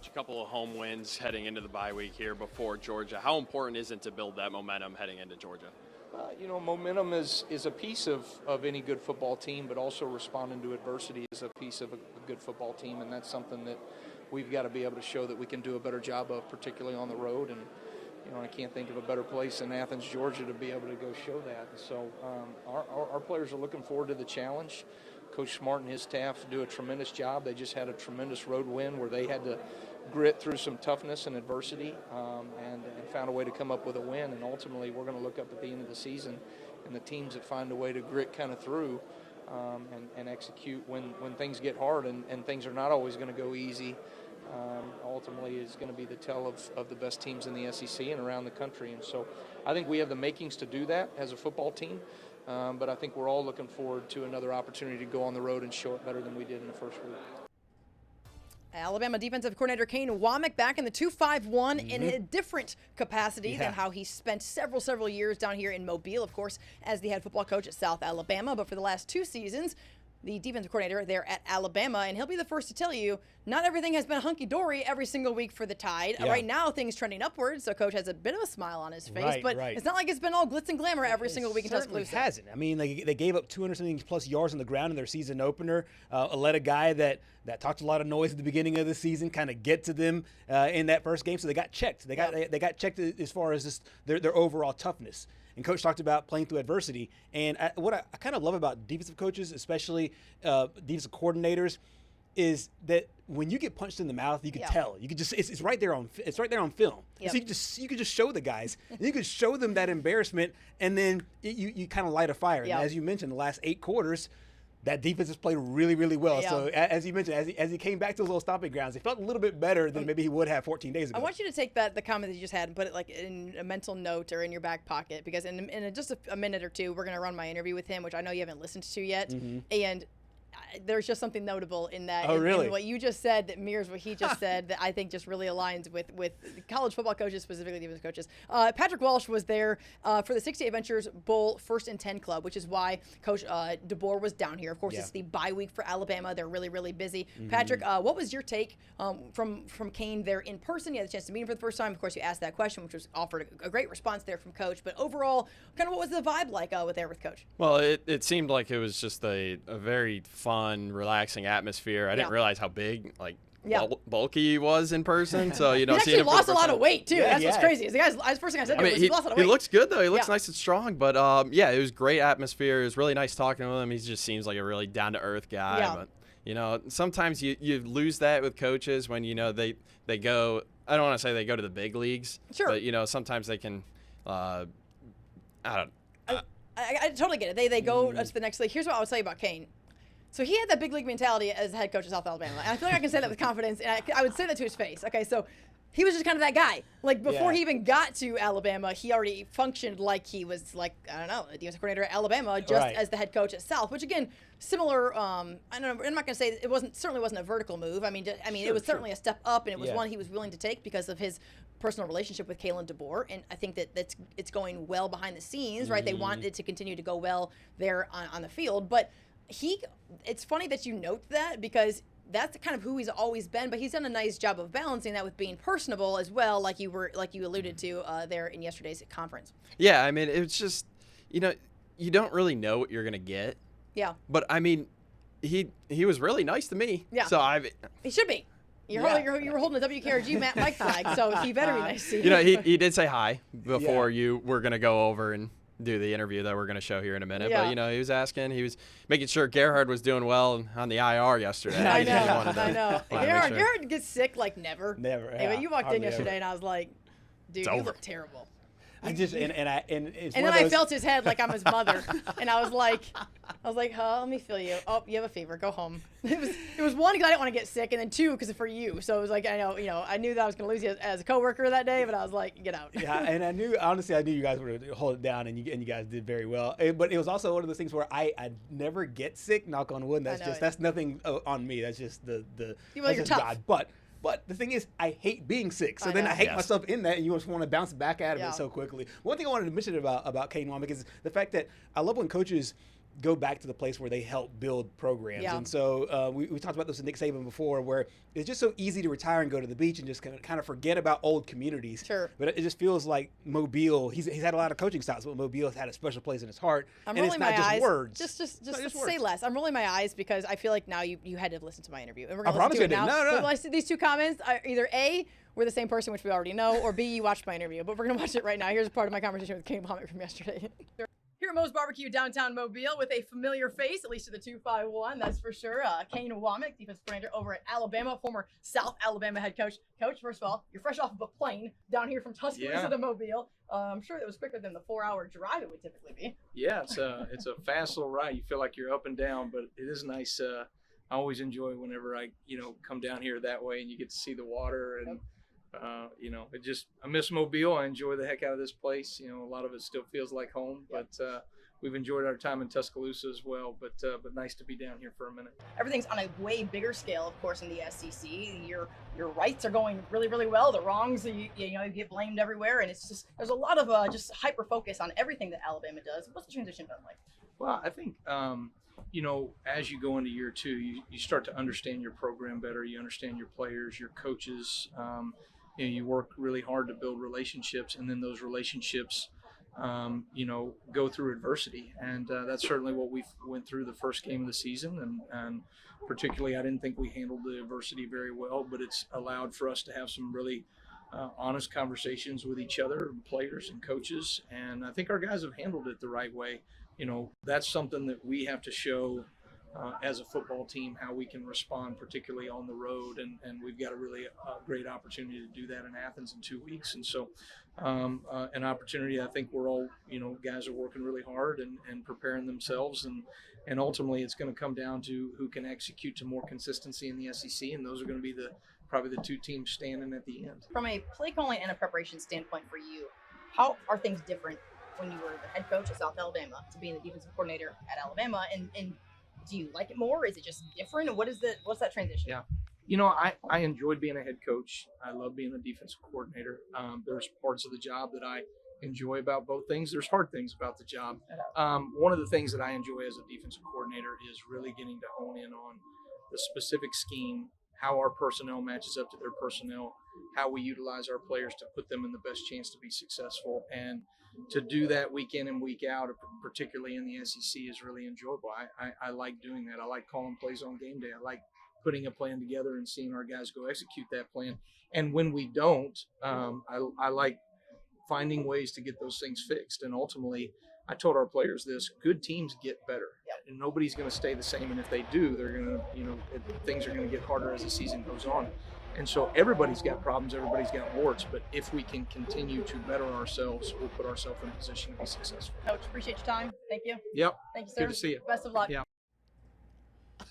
Coach, a couple of home wins heading into the bye week here before Georgia. How important is it to build that momentum heading into Georgia? Momentum is a piece of any good football team, but also responding to adversity is a piece of a good football team, and that's something that we've got to be able to show that we can do a better job of, particularly on the road. And I can't think of a better place in Athens, Georgia, to be able to go show that. And so our players are looking forward to the challenge. Coach Smart and his staff do a tremendous job. They just had a tremendous road win where they had to grit through some toughness and adversity and found a way to come up with a win. And ultimately, we're going to look up at the end of the season and the teams that find a way to grit kind of through and execute when things get hard and things are not always going to go easy. Ultimately is going to be the tell of the best teams in the SEC and around the country. And so I think we have the makings to do that as a football team. But I think we're all looking forward to another opportunity to go on the road and show it better than we did in the first week. Alabama defensive coordinator Kane Wommack back in the 2-5-1 in a different capacity than how he spent several years down here in Mobile, of course, as the head football coach at South Alabama. But for the last 2 seasons, the defensive coordinator there at Alabama, and he'll be the first to tell you not everything has been hunky-dory every single week for the Tide. Yeah. Right now, things trending upwards, so Coach has a bit of a smile on his face, but it's not like it's been all glitz and glamour every single week in Tuscaloosa. It hasn't. I mean, they gave up 200-something plus yards on the ground in their season opener, let a guy that talked a lot of noise at the beginning of the season kind of get to them in that first game, so they got checked. They got checked as far as just their overall toughness. And Coach talked about playing through adversity. And what I kind of love about defensive coaches, especially defensive coordinators, is that when you get punched in the mouth, you can tell. You can just it's right there on film. Yep. So you can just show the guys, and you can show them that embarrassment, and then you kind of light a fire. Yep. And as you mentioned, the last 8 quarters, that defense has played really, really well. Yeah. So as you mentioned, as he came back to those little stomping grounds, he felt a little bit better than maybe he would have 14 days ago. I want you to take the comment that you just had and put it like in a mental note or in your back pocket, because in just a minute or two, we're going to run my interview with him, which I know you haven't listened to yet. Mm-hmm. And there's just something notable in that. Oh, really? In what you just said that mirrors what he just said that I think just really aligns with college football coaches, specifically defensive coaches. Patrick Walsh was there for the 68 Ventures Bowl 1st and 10 Club, which is why Coach DeBoer was down here. Of course, it's the bye week for Alabama. They're really, really busy. Mm-hmm. Patrick, what was your take from Kane there in person? You had the chance to meet him for the first time. Of course, you asked that question, which was offered a great response there from Coach. But overall, kind of what was the vibe like with Coach? Well, it seemed like it was just a very fun, relaxing atmosphere. I didn't realize how big, bulky he was in person. So, he actually lost a lot of weight, too. That's what's crazy. The first thing I said to him was he lost a lot of weight. He looks good, though. He looks nice and strong. But, it was great atmosphere. It was really nice talking to him. He just seems like a really down-to-earth guy. Yeah. But, sometimes you lose that with coaches when, they go – I don't want to say they go to the big leagues. Sure. But, sometimes they can I totally get it. They go to the next league. Here's what I would tell you about Kane. So he had that big league mentality as the head coach of South Alabama. And I feel like I can say that with confidence, and I would say that to his face. Okay, so he was just kind of that guy. Like, before he even got to Alabama, he already functioned like he was, like, I don't know, a defensive coordinator at Alabama, just as the head coach at South, which, again, similar, I don't know, I'm not going to say it certainly wasn't a vertical move. I mean, it was certainly a step up, and it was one he was willing to take because of his personal relationship with Kalen DeBoer, and I think that it's going well behind the scenes, right? They want it to continue to go well there on the field, but it's funny that you note that, because that's kind of who he's always been, but he's done a nice job of balancing that with being personable as well, like you alluded to there in yesterday's conference. Yeah, I mean, it's just, you don't really know what you're going to get. Yeah. But, I mean, he was really nice to me. Yeah. So he should be. You were holding a WKRG mic flag, so he better be nice to you. He did say hi before you were going to go over and do the interview that we're going to show here in a minute. Yeah. But, he was asking. He was making sure Gerhard was doing well on the IR yesterday. I know. Gerhard gets sick like never. Never. Yeah. Anyway, you walked in yesterday, and I was like, dude, you look terrible. And then I felt his head like I'm his mother, and I was like, let me feel you. Oh, you have a fever. Go home. It was one, because I didn't want to get sick, and then two, because for you. So it was like, I knew that I was going to lose you as a coworker that day, but I was like, get out. Yeah, and I knew you guys were going to hold it down, and you guys did very well. But it was also one of those things where I never get sick. Knock on wood. That's nothing on me. That's just that's just God. But the thing is, I hate being sick. So then I hate myself in that, and you just want to bounce back out of it so quickly. One thing I wanted to mention about Kane Wommack is the fact that I love when coaches go back to the place where they help build programs. Yeah. And so we talked about this with Nick Saban before, where it's just so easy to retire and go to the beach and just kind of forget about old communities. Sure. But it just feels like Mobile, he's had a lot of coaching styles, but Mobile has had a special place in his heart. I'm and rolling it's not my just eyes. words. Just words. say less. I'm rolling my eyes because I feel like now you had to listen to my interview. And we're I gonna promise listen you to I it didn't. now. No. But I see these two comments. Either A, we're the same person, which we already know, or B, you watched my interview. But we're going to watch it right now. Here's a part of my conversation with Kane Wommack from yesterday. Here at Moe's Barbecue, downtown Mobile, with a familiar face, at least to the 251, that's for sure. Kane Wommack, defensive coordinator over at Alabama, former South Alabama head coach. Coach, first of all, you're fresh off of a plane down here from Tuscaloosa to Mobile. I'm sure it was quicker than the 4-hour drive it would typically be. Yeah, it's a fast little ride. You feel like you're up and down, but it is nice. I always enjoy whenever I come down here that way and you get to see the water and. I miss Mobile. I enjoy the heck out of this place. A lot of it still feels like home, but we've enjoyed our time in Tuscaloosa as well. But nice to be down here for a minute. Everything's on a way bigger scale, of course, in the SEC. Your rights are going really, really well. The wrongs, you get blamed everywhere, and it's just there's a lot of just hyper focus on everything that Alabama does. What's the transition been like? Well, I think as you go into year two, you start to understand your program better. You understand your players, your coaches. You work really hard to build relationships, and then those relationships, go through adversity. And that's certainly what we went through the first game of the season. And particularly, I didn't think we handled the adversity very well, but it's allowed for us to have some really honest conversations with each other, players and coaches. And I think our guys have handled it the right way. That's something that we have to show as a football team, how we can respond, particularly on the road. And we've got a really great opportunity to do that in Athens in 2 weeks. And so an opportunity, I think we're all, guys are working really hard and preparing themselves. And ultimately, it's going to come down to who can execute to more consistency in the SEC. And those are going to be probably the two teams standing at the end. From a play calling and a preparation standpoint for you, how are things different when you were the head coach at South Alabama to being the defensive coordinator at Alabama? And do you like it more? Is it just different? What's that transition? Yeah. I enjoyed being a head coach. I love being a defensive coordinator. There's parts of the job that I enjoy about both things. There's hard things about the job. One of the things that I enjoy as a defensive coordinator is really getting to hone in on the specific scheme, how our personnel matches up to their personnel, how we utilize our players to put them in the best chance to be successful. And to do that week in and week out, particularly in the SEC, is really enjoyable. I like doing that. I like calling plays on game day. I like putting a plan together and seeing our guys go execute that plan. And when we don't, I like finding ways to get those things fixed. And ultimately, I told our players this: good teams get better, and nobody's going to stay the same. And if they do, they're going to things are going to get harder as the season goes on. And so everybody's got problems, everybody's got warts, but if we can continue to better ourselves, we'll put ourselves in a position to be successful. Coach, appreciate your time. Thank you. Yep. Thank you, sir. Good to see you. Best of luck. Yeah.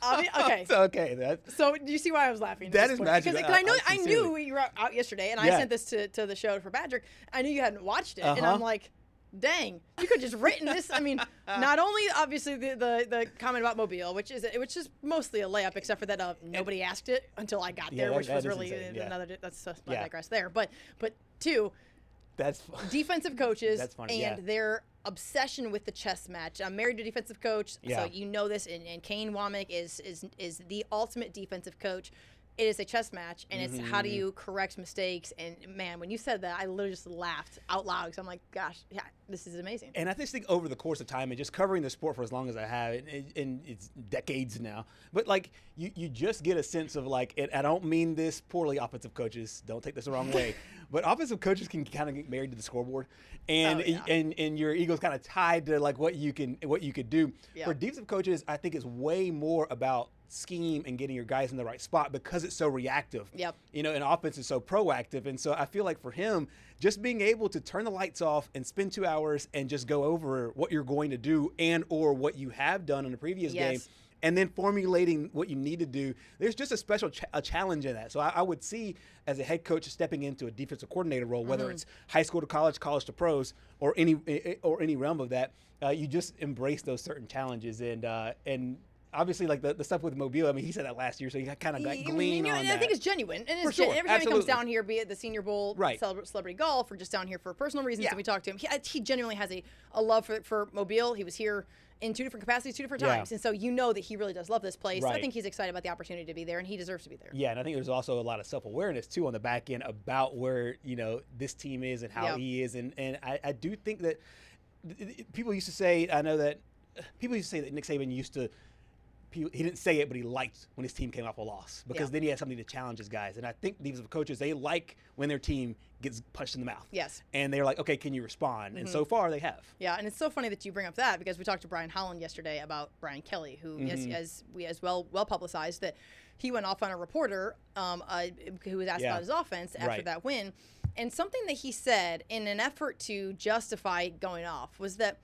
Okay. It's okay. So do you see why I was laughing? That is magic. Because I knew you were out yesterday, and I sent this to the show for Patrick. I knew you hadn't watched it, and I'm like, dang, you could just written this. I mean, not only obviously the comment about Mobile, which is mostly a layup, except for that nobody asked it until I got there, which was really another. That's I digress there. But two, that's funny. Defensive coaches that's funny, and their obsession with the chess match. I'm married to a defensive coach, so you know this. And Kane Wommack is the ultimate defensive coach. It is a chess match, and it's how do you correct mistakes. And man, when you said that, I literally just laughed out loud because I'm like, gosh, yeah, this is amazing. And I just think over the course of time and just covering the sport for as long as I have, and it's decades now, but like you just get a sense of like, I don't mean this poorly, offensive coaches, don't take this the wrong way, but offensive coaches can kind of get married to the scoreboard, and and your ego's kind of tied to like what you could do. Yeah. For defensive coaches, I think it's way more about scheme and getting your guys in the right spot because it's so reactive. Yep. And offense is so proactive. And so I feel like for him, just being able to turn the lights off and spend 2 hours and just go over what you're going to do and or what you have done in the previous game, and then formulating what you need to do, there's just a special challenge in that. So I would see as a head coach stepping into a defensive coordinator role, whether it's high school to college, college to pros, or any realm of that, you just embrace those certain challenges. And obviously, like the stuff with Mobile, I mean, he said that last year, so you kind of got glean on and that. I think it's genuine. And For sure. every time he comes down here, be it the Senior Bowl, Right. Celebrity Golf, or just down here for personal reasons, Yeah. and we talked to him, he genuinely has a love for Mobile. He was here in 2 different capacities, 2 different times. And so you know that he really does love this place. Right. I think he's excited about the opportunity to be there, and he deserves to be there. Yeah, and I think there's also a lot of self-awareness, too, on the back end about where, this team is and how he is. And I do think that people used to say, I know that people used to say that Nick Saban he didn't say it, but he liked when his team came off a loss because then he had something to challenge his guys. And I think these coaches, they like when their team gets punched in the mouth. Yes. And they're like, okay, can you respond? And so far they have. Yeah, and it's so funny that you bring up that because we talked to Brian Holland yesterday about Brian Kelly, who as well publicized that he went off on a reporter who was asked about his offense after that win. And something that he said in an effort to justify going off was that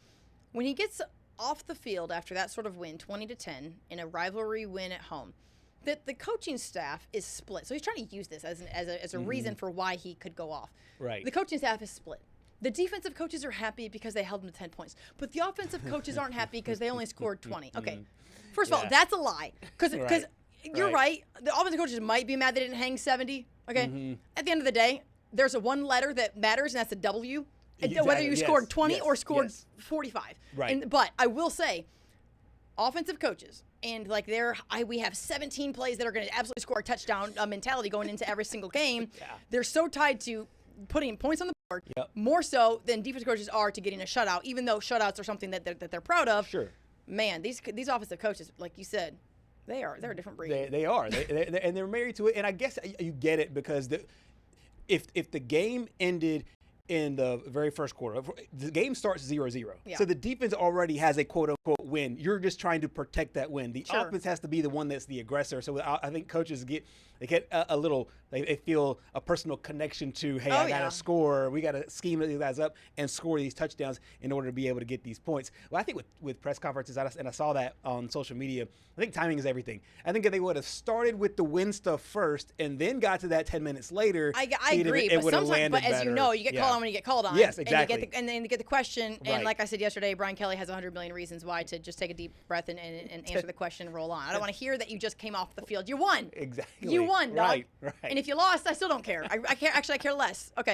when he gets off the field after that sort of win, 20-10, in a rivalry win at home, that the coaching staff is split. So he's trying to use this as a reason for why he could go off. Right. The coaching staff is split. The defensive coaches are happy because they held them to 10 points. But the offensive coaches aren't happy because they only scored 20. Okay. First of all, that's a lie. Because you're right. The offensive coaches might be mad they didn't hang 70. Okay. At the end of the day, there's a one letter that matters, and that's a W. Exactly. Whether you scored 20 or scored 45. Right. But I will say, offensive coaches, and like we have 17 plays that are going to absolutely score a touchdown mentality going into every single game. They're so tied to putting points on the board, more so than defensive coaches are to getting a shutout, even though shutouts are something that they're proud of. Sure. Man, these offensive coaches, like you said, they're a different breed. They are. And they're married to it. And I guess you get it because if the game ended in the very first quarter, the game starts 0-0. So the defense already has a quote-unquote win. You're just trying to protect that win. The offense has to be the one that's the aggressor. So I think coaches get a little, they feel a personal connection to, hey, I got to score. We got to scheme these guys up and score these touchdowns in order to be able to get these points. Well, I think with press conferences, and I saw that on social media, I think timing is everything. I think if they would have started with the win stuff first and then got to that 10 minutes later, I agree. But sometimes, as you know, you get called on when you get called on. Yes, exactly. And then you get the question. And like I said yesterday, Brian Kelly has 100 million reasons why to just take a deep breath and answer the question and roll on. I don't want to hear that you just came off the field. You won. Exactly. You won, dog. Right. And if you lost, I still don't care. I care. Actually, I care less. Okay.